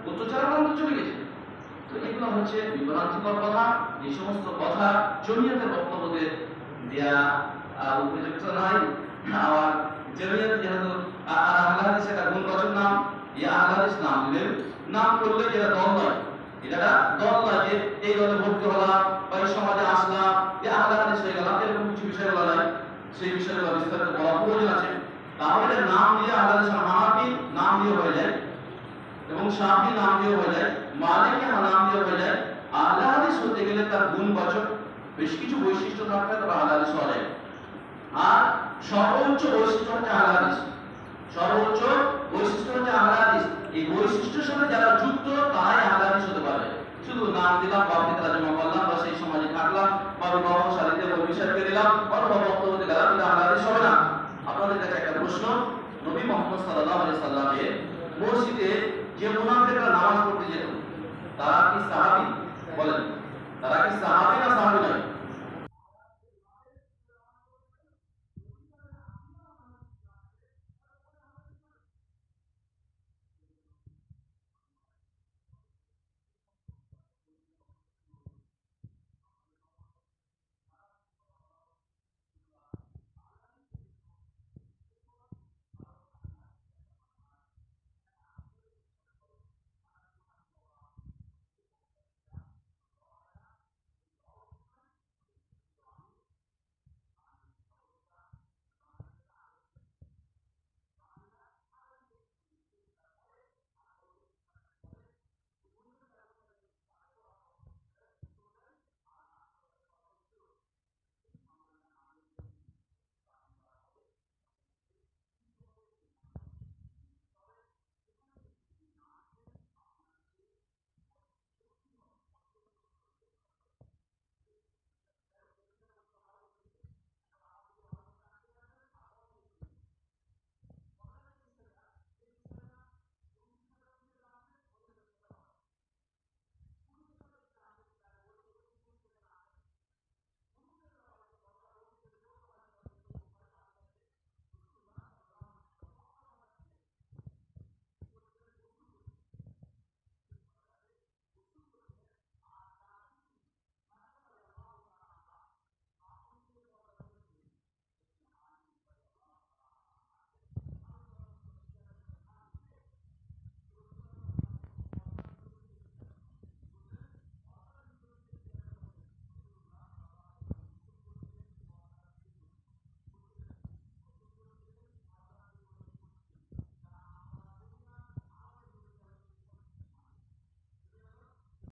অত্যাচার চলে গেছে। তো এগুলো হচ্ছে বিভ্রান্তিকর কথা। এই সমস্ত কথা জমিয়তের বক্তব্যে দেয়া উপযুক্ত নয়। আবার জমিয়ত যেহেতু আহলে হাদিসের একটা গুণবাচক নাম, এই আহলে হাদিস নাম দিলে নাম করলে যেটা দল নয়, এটা দল নয় যে এই দলে ভর্তি হলাম বা এই সমাজে আসলাম যে আহলে হাদিস হয়ে গেলাম, এরকম কিছু বিষয় বলা নাই। সেই বিষয়গুলো বিস্তারিত বলা প্রয়োজন আছে। তাহলে নাম দিয়ে আহলে হাদিস হানাফি নাম দিয়ে হয়ে যায় এবং শাফি নাম দিয়ে হয়ে যায়, মালিকি নাম দিয়ে হয়ে যায়। আহলে হাদিস হতে গেলে তার গুণবাচক বেশ কিছু বৈশিষ্ট্য থাকলে তবে আহলে হাদিস হওয়া যায়। আর সর্বোচ্চ বৈশিষ্ট্য হচ্ছে আহলে হাদিস, সর্বোচ্চ বৈশিষ্ট্য হচ্ছে আহলে হাদিস। এই বৈশিষ্ট্যের সাথে যারা যুক্ত তারাই আহলে হাদিস হতে পারে। শুধু নাম দিলাম, বাপকে তার্জমা করলাম বা সেই সমাজে থাকলাম বা বিবাহ শাদীতে অভিষেক করে দিলাম অথবা বক্তব্য দিলাম, কিন্তু আহলে হাদিস হবে না। আপনাদের কাছে একটা প্রশ্ন, নবী মুহাম্মদ সাল্লাল্লাহু আলাইহি সাল্লামের মসজিদে যে মুনাফিকরা নামাজ পড়তে যেত তারা কি